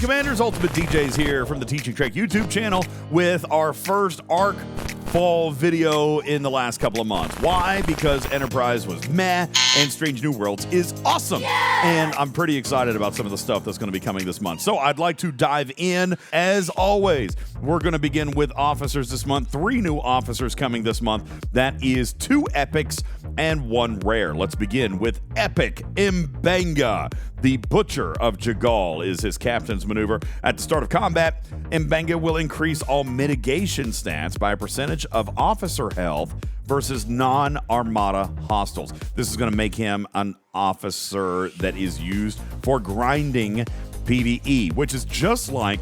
Commanders, UltimatDJz here from the Teaching Trek YouTube channel with our first Arc Fall video in the last couple of months. Why? Because Enterprise was meh and Strange New Worlds is awesome. Yeah! And I'm pretty excited about some of the stuff that's going to be coming this month. So I'd like to dive in. As always, we're going to begin with officers this month. 3 new officers coming this month. That is 2 epics and 1 rare. Let's begin with Epic Mbenga. The Butcher of Jagal is his captain's maneuver. At the start of combat, Mbenga will increase all mitigation stats by a percentage of officer health versus non-Armada hostiles. This is going to make him an officer that is used for grinding PvE, which is just like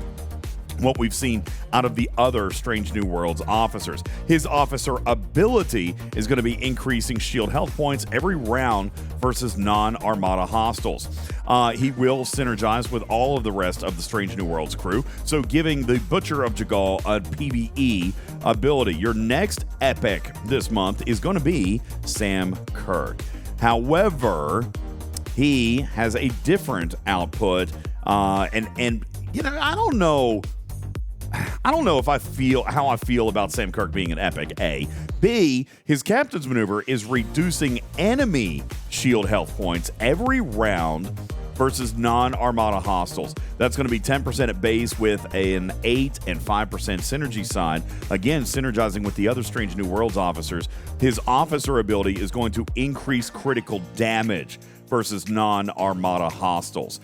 what we've seen out of the other Strange New Worlds officers. His officer ability is going to be increasing shield health points every round versus non-Armada hostiles. He will synergize with all of the rest of the Strange New Worlds crew, so giving the Butcher of Jagal a PvE ability. Your next epic this month is going to be Sam Kirk. However, he has a different output, and you know, I don't know if how I feel about Sam Kirk being an epic, A. B, his captain's maneuver is reducing enemy shield health points every round versus non-Armada hostiles. That's going to be 10% at base with an 8 and 5% synergy side. Again, synergizing with the other Strange New Worlds officers. His officer ability is going to increase critical damage versus non-Armada hostiles.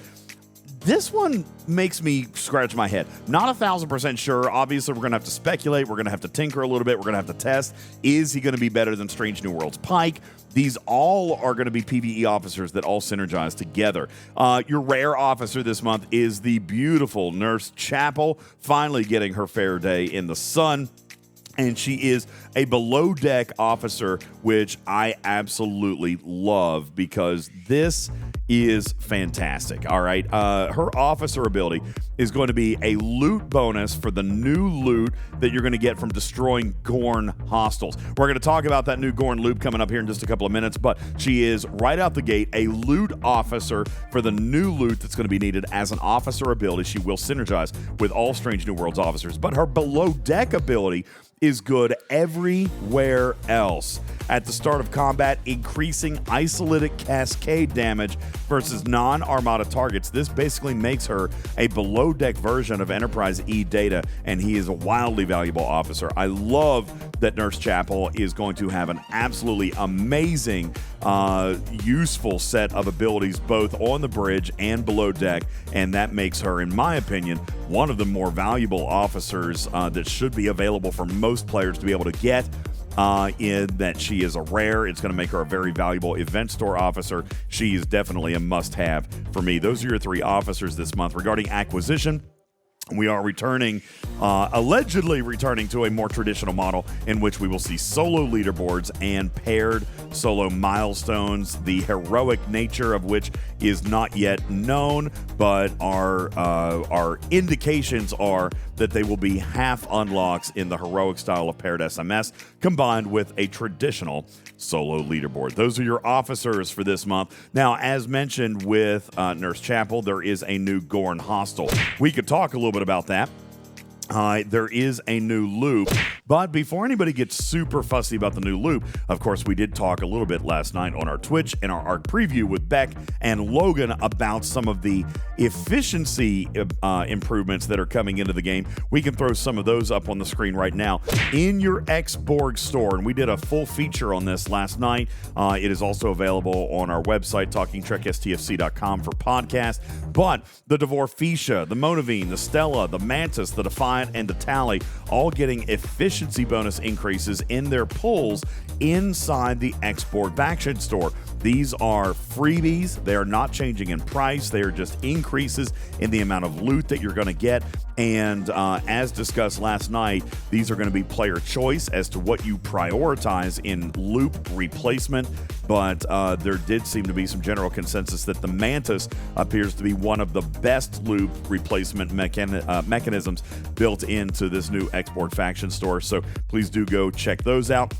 This one makes me scratch my head. Not 1,000% sure. Obviously, we're going to have to speculate. We're going to have to tinker a little bit. We're going to have to test. Is he going to be better than Strange New Worlds Pike? These all are going to be PvE officers that all synergize together. Your rare officer this month is the beautiful Nurse Chapel, finally getting her fair day in the sun. And she is a below-deck officer, which I absolutely love because this is fantastic, all right? Her officer ability is going to be a loot bonus for the new loot that you're going to get from destroying Gorn hostiles. We're going to talk about that new Gorn loot coming up here in just a couple of minutes, but she is right out the gate a loot officer for the new loot that's going to be needed as an officer ability. She will synergize with all Strange New Worlds officers, but her below-deck ability is good everywhere else. At the start of combat, increasing isolated cascade damage versus non-Armada targets. This basically makes her a below-deck version of Enterprise E Data, and he is a wildly valuable officer. I love that Nurse Chapel is going to have an absolutely amazing, useful set of abilities both on the bridge and below deck, and that makes her, in my opinion, one of the more valuable officers that should be available for most players to be able to get. In that she is a rare. It's going to make her a very valuable event store officer. She is definitely a must-have for me. Those are your 3 officers this month. Regarding acquisition, we are allegedly returning to a more traditional model in which we will see solo leaderboards and paired solo milestones, the heroic nature of which is not yet known, but our indications are that they will be half unlocks in the heroic style of paired SMS combined with a traditional solo leaderboard. Those are your officers for this month. Now, as mentioned with Nurse Chapel, there is a new Gorn hostile. We could talk a little bit about that. There is a new loop, but before anybody gets super fussy about the new loop, of course, we did talk a little bit last night on our Twitch and our ARC preview with Beck and Logan about some of the efficiency improvements that are coming into the game. We can throw some of those up on the screen right now in your Xborg store, and we did a full feature on this last night. It is also available on our website, talkingtrekstfc.com for podcast, but the Dvorfisha, the Monavine, the Stella, the Mantis, the Defiant, and the Tally all getting efficiency bonus increases in their pulls inside the Xborg Faction store. These are freebies. They are not changing in price. They are just increases in the amount of loot that you're going to get. And as discussed last night, these are going to be player choice as to what you prioritize in loop replacement. But there did seem to be some general consensus that the Mantis appears to be one of the best loop replacement mechanisms built into this new Xborg Faction store. So please do go check those out.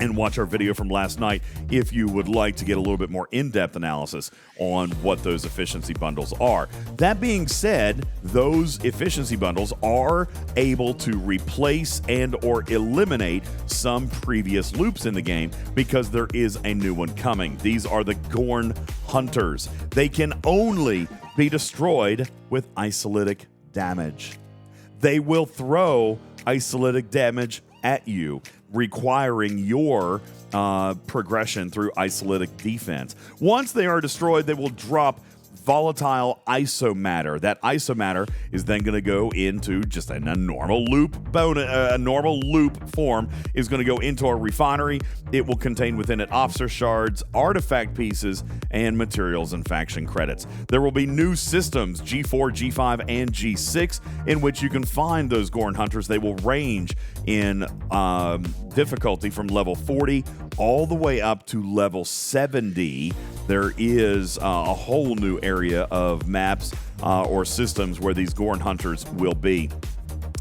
and watch our video from last night if you would like to get a little bit more in-depth analysis on what those efficiency bundles are. That being said, those efficiency bundles are able to replace and or eliminate some previous loops in the game because there is a new one coming. These are the Gorn Hunters. They can only be destroyed with isolytic damage. They will throw isolytic damage at you, requiring your progression through isolytic defense. Once they are destroyed, they will drop volatile isomatter. That isomatter is then going to go into just a normal loop a normal loop form is going to go into our refinery. It will contain within it officer shards, artifact pieces, and materials and faction credits. There will be new systems, G4, G5, and G6, in which you can find those Gorn Hunters. They will range in difficulty from level 40 all the way up to level 70. There is a whole new area of maps or systems where these Gorn Hunters will be.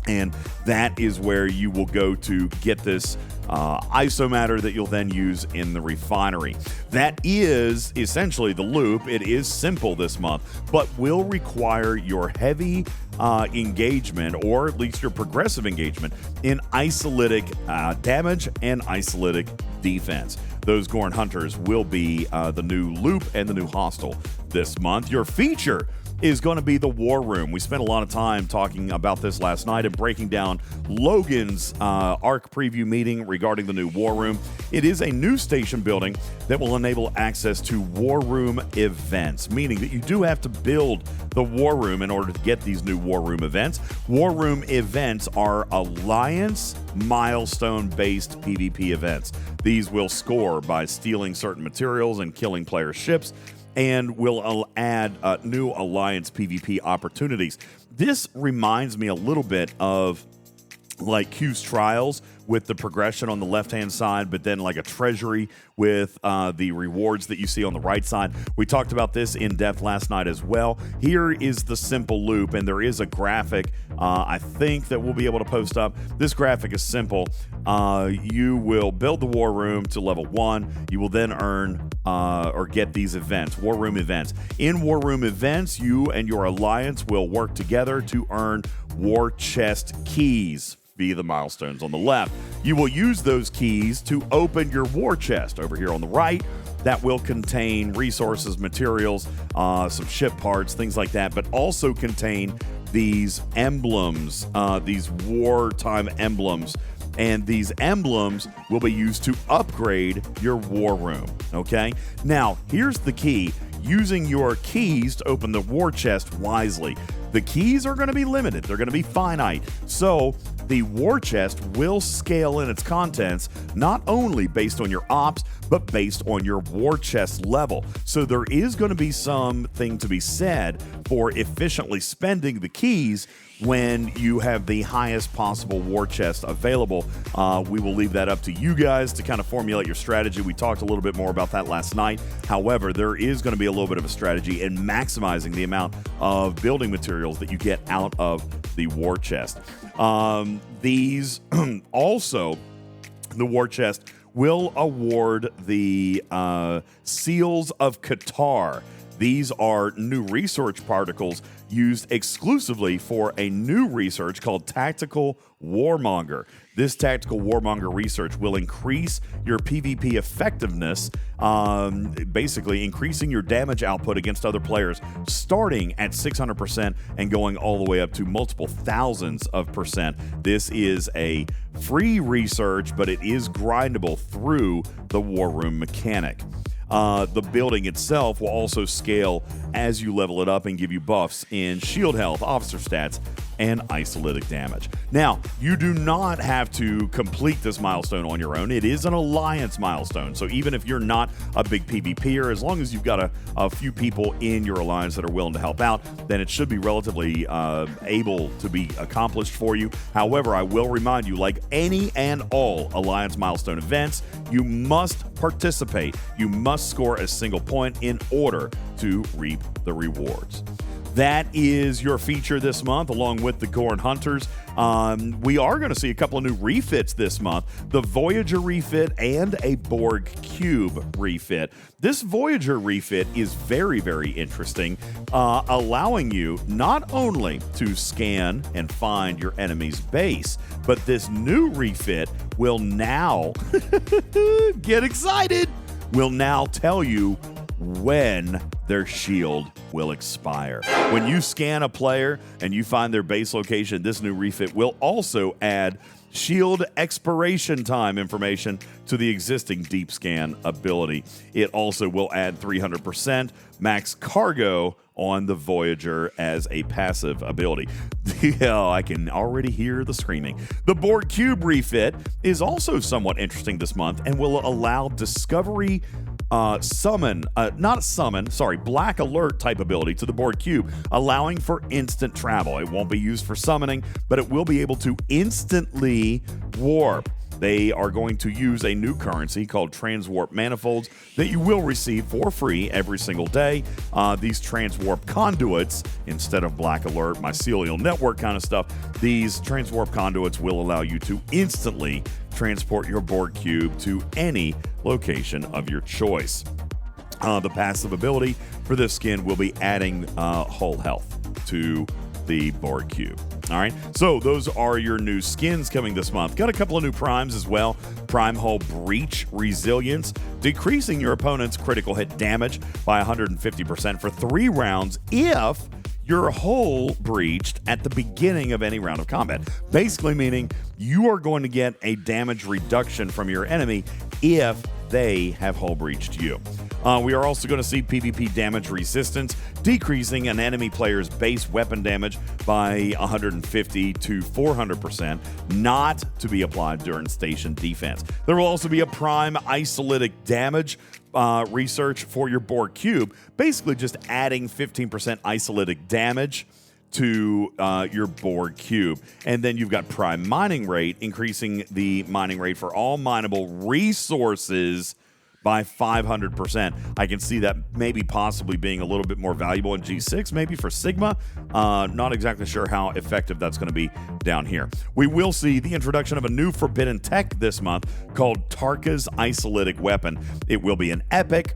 And that is where you will go to get this isomatter that you'll then use in the refinery. That is essentially the loop. It is simple this month, but will require your heavy engagement, or at least your progressive engagement, in isolytic damage and isolytic defense. Those Gorn Hunters will be the new loop and the new hostile this month. Your feature is going to be the War Room. We spent a lot of time talking about this last night and breaking down Logan's ARC preview meeting regarding the new War Room. It is a new station building that will enable access to War Room events, meaning that you do have to build the War Room in order to get these new War Room events. War Room events are Alliance milestone-based PvP events. These will score by stealing certain materials and killing player ships, and will add new Alliance PvP opportunities. This reminds me a little bit of like Q's Trials with the progression on the left-hand side, but then like a treasury with the rewards that you see on the right side. We talked about this in depth last night as well. Here is the simple loop, and there is a graphic I think that we'll be able to post up. This graphic is simple. You will build the War Room to level 1. You will then earn or get these events, War Room events. In War Room events, you and your Alliance will work together to earn War Chest keys via the milestones on the left. You will use those keys to open your War Chest over here on the right. That will contain resources, materials, some ship parts, things like that, but also contain these emblems, these wartime emblems. And these emblems will be used to upgrade your War Room, okay? Now, here's the key. Using your keys to open the War Chest wisely. The keys are going to be limited. They're going to be finite. So the War Chest will scale in its contents not only based on your ops, but based on your War Chest level. So there is going to be something to be said for efficiently spending the keys when you have the highest possible War Chest available. We will leave that up to you guys to kind of formulate your strategy. We talked a little bit more about that last night. However, there is going to be a little bit of a strategy in maximizing the amount of building materials that you get out of the War Chest. These also, the War Chest will award the Seals of Qatar. These are new research particles used exclusively for a new research called Tactical Warmonger. This Tactical Warmonger research will increase your PvP effectiveness, basically increasing your damage output against other players, starting at 600% and going all the way up to multiple thousands of percent. This is a free research, but it is grindable through the War Room mechanic. The building itself will also scale as you level it up and give you buffs in shield health, officer stats, and isolytic damage. Now, you do not have to complete this milestone on your own. It is an alliance milestone. So even if you're not a big PvPer, as long as you've got a few people in your alliance that are willing to help out, then it should be relatively able to be accomplished for you. However, I will remind you, like any and all alliance milestone events, you must participate. You must score a single point in order to reap the rewards. That is your feature this month, along with the Gorn Hunters. We are going to see a couple of new refits this month, the Voyager refit and a Borg Cube refit. This Voyager refit is very, very interesting, allowing you not only to scan and find your enemy's base, but this new refit will now, get excited, will now tell you when their shield will expire. When you scan a player and you find their base location, this new refit will also add shield expiration time information to the existing deep scan ability. It also will add 300% max cargo on the Voyager as a passive ability. Oh, I can already hear the screaming. The Borg Cube refit is also somewhat interesting this month and will allow Discovery Black Alert type ability to the Borg Cube, allowing for instant travel. It won't be used for summoning, but it will be able to instantly warp. They are going to use a new currency called transwarp manifolds that you will receive for free every single day. These transwarp conduits, instead of Black Alert, mycelial network kind of stuff, these transwarp conduits will allow you to instantly transport your Borg Cube to any location of your choice. The passive ability for this skin will be adding hull health to the Borg Cube. All right, so those are your new skins coming this month. Got a couple of new primes as well. Prime Hull Breach Resilience, decreasing your opponent's critical hit damage by 150% for 3 rounds if your hull breached at the beginning of any round of combat. Basically meaning you are going to get a damage reduction from your enemy if they have hull breached you. We are also going to see PvP damage resistance, decreasing an enemy player's base weapon damage by 150 to 400%, not to be applied during station defense. There will also be a prime isolytic damage research for your Borg Cube, basically just adding 15% isolytic damage to your Borg Cube. And then you've got prime mining rate, increasing the mining rate for all mineable resources by 500%. I can see that maybe possibly being a little bit more valuable in G6, maybe for Sigma. Not exactly sure how effective that's going to be down here. We will see the introduction of a new forbidden tech this month called Tarka's Isolytic Weapon. It will be an epic,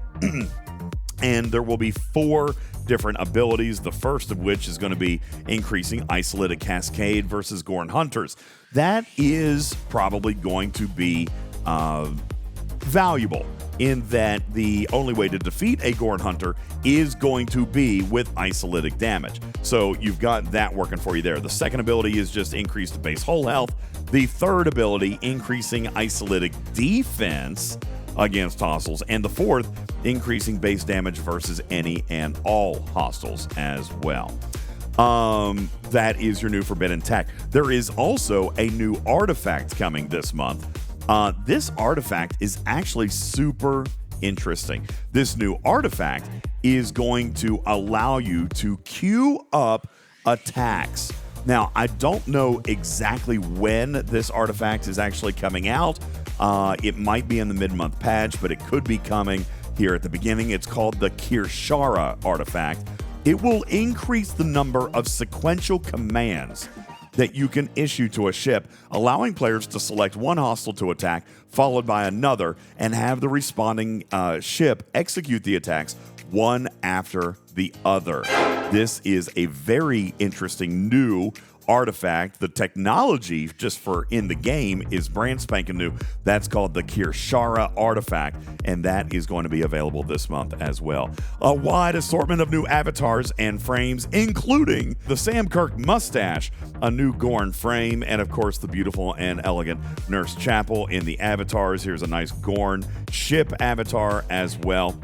and there will be 4 different abilities, the first of which is going to be increasing Isolytic Cascade versus Gorn Hunters. That is probably going to be valuable, in that the only way to defeat a Gorn Hunter is going to be with isolytic damage. So you've got that working for you there. The second ability is just increased base hull health. The third ability, increasing isolytic defense against hostiles. And the fourth, increasing base damage versus any and all hostiles as well. That is your new forbidden tech. There is also a new artifact coming this month. This artifact is actually super interesting. This new artifact is going to allow you to queue up attacks. Now, I don't know exactly when this artifact is actually coming out. It might be in the mid-month patch, but it could be coming here at the beginning. It's called the Kirshara artifact. It will increase the number of sequential commands that you can issue to a ship, allowing players to select one hostile to attack, followed by another, and have the responding ship execute the attacks one after the other. This is a very interesting new artifact. The technology just for in the game is brand spanking new. That's called the Kirshara artifact, and that is going to be available this month as well. A wide assortment of new avatars and frames, including the Sam Kirk mustache, a new Gorn frame, and of course the beautiful and elegant Nurse Chapel in the avatars. Here's a nice Gorn ship avatar as well.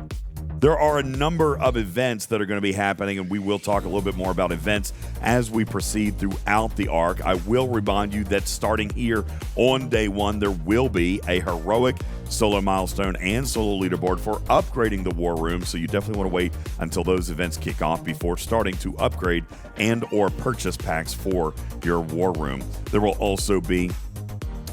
There are a number of events that are going to be happening, and we will talk a little bit more about events as we proceed throughout the arc. I will remind you that starting here on day 1, there will be a heroic solo milestone and solo leaderboard for upgrading the war room, so you definitely want to wait until those events kick off before starting to upgrade and or purchase packs for your war room. There will also be,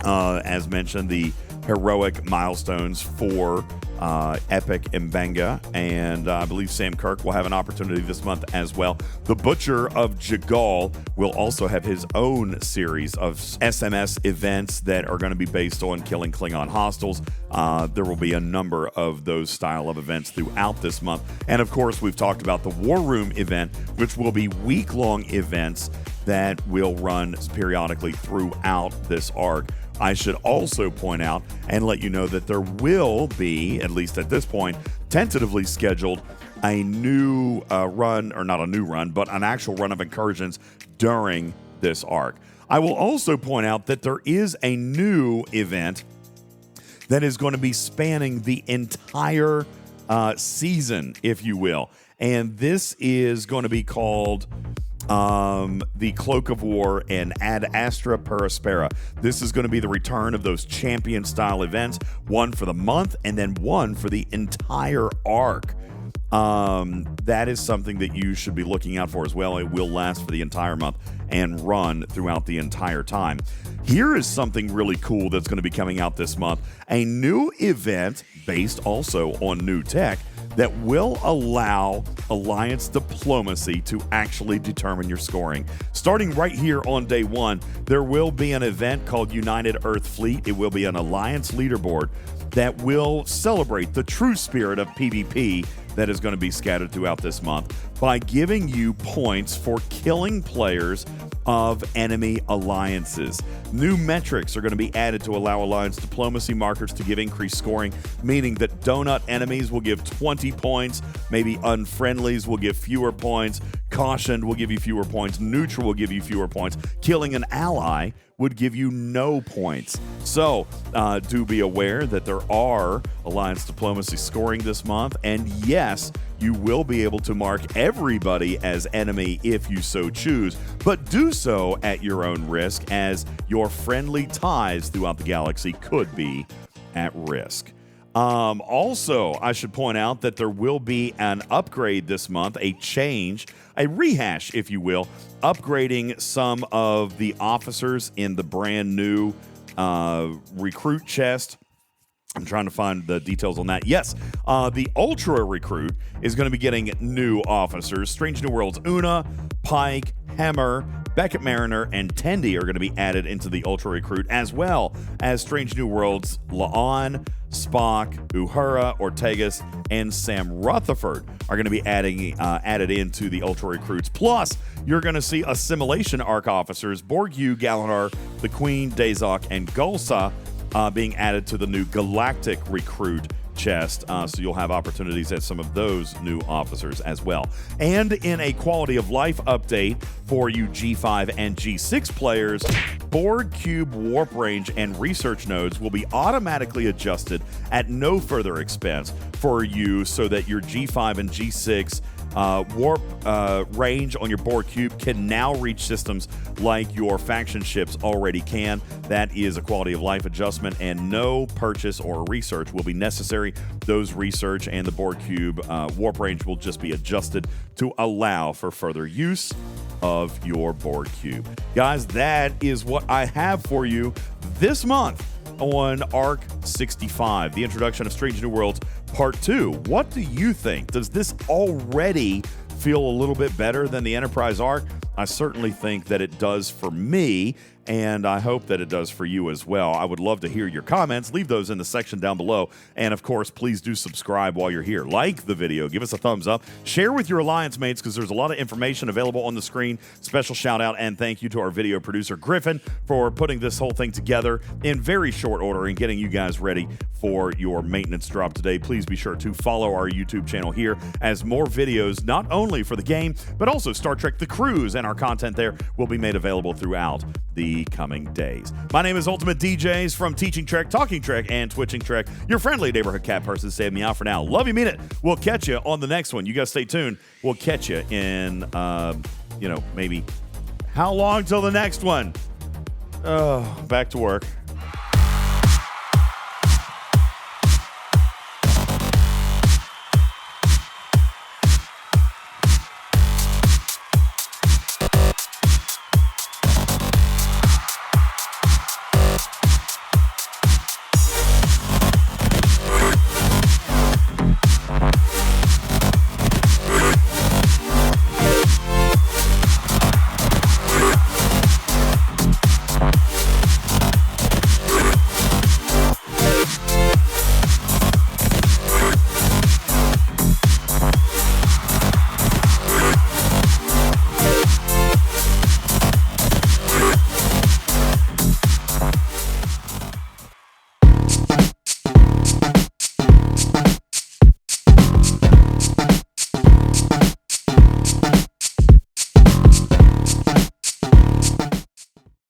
as mentioned, the heroic milestones for Epic Mbenga, and I believe Sam Kirk will have an opportunity this month as well. The Butcher of Jagal will also have his own series of SMS events that are going to be based on killing Klingon hostiles. There will be a number of those style of events throughout this month. And of course, we've talked about the War Room event, which will be week-long events that will run periodically throughout this arc. I should also point out and let you know that there will be, at least at this point, tentatively scheduled a new run, or not a new run, but an actual run of incursions during this arc. I will also point out that there is a new event that is going to be spanning the entire season, if you will. And this is going to be called the Cloak of War and Ad Astra per Aspera. This is going to be the return of those champion-style events, one for the month and then one for the entire arc. That is something that you should be looking out for as well. It will last for the entire month and run throughout the entire time. Here is something really cool that's going to be coming out this month. A new event based also on new tech that will allow alliance diplomacy to actually determine your scoring. Starting right here on day one, there will be an event called United Earth Fleet. It will be an alliance leaderboard that will celebrate the true spirit of PvP that is going to be scattered throughout this month by giving you points for killing players of enemy alliances. New metrics are going to be added to allow alliance diplomacy markers to give increased scoring, meaning that donut enemies will give 20 points, maybe unfriendlies will give fewer points, cautioned will give you fewer points, neutral will give you fewer points, killing an ally would give you no points. So do be aware that there are alliance diplomacy scoring this month, and yes, you will be able to mark everybody as enemy if you so choose, but do so at your own risk, as your friendly ties throughout the galaxy could be at risk. Also, I should point out that there will be an upgrade this month, a change, a rehash, if you will, upgrading some of the officers in the brand new recruit chest. I'm trying to find the details on that. Yes, the Ultra Recruit is going to be getting new officers. Strange New Worlds Una, Pike, Hammer, Beckett Mariner, and Tendi are going to be added into the Ultra Recruit, as well as Strange New Worlds La'an, Spock, Uhura, Ortegas, and Sam Rutherford are going to be added into the Ultra Recruits. Plus, you're going to see Assimilation Arc officers, Borgu, Galanar, the Queen, Dazok, and Gulsa being added to the new Galactic Recruit chest, so you'll have opportunities at some of those new officers as well. And in a quality of life update for you G5 and G6 players, board cube warp range and research nodes will be automatically adjusted at no further expense for you, so that your G5 and G6 warp range on your board cube can now reach systems like your faction ships already can. That is a quality of life adjustment, and no purchase or research will be necessary. Those research and the board cube warp range will just be adjusted to allow for further use of your board cube. Guys, that is what I have for you this month on Arc 65, the introduction of Strange New Worlds Part 2. What do you think? Does this already feel a little bit better than the Enterprise arc? I certainly think that it does for me, and I hope that it does for you as well. I would love to hear your comments. Leave those in the section down below. And of course, please do subscribe while you're here. Like the video, give us a thumbs up, share with your alliance mates, because there's a lot of information available on the screen. Special shout out and thank you to our video producer Griffin for putting this whole thing together in very short order and getting you guys ready for your maintenance drop today. Please be sure to follow our YouTube channel here, as more videos, not only for the game, but also Star Trek The Cruise and our content there, will be made available throughout the coming days. My name is UltimatDJz from Teaching Trek, Talking Trek, and Twitching Trek. Your friendly neighborhood cat person saved me out for now. Love you, mean it. We'll catch you on the next one. You guys stay tuned. We'll catch you in, maybe how long till the next one? Back to work.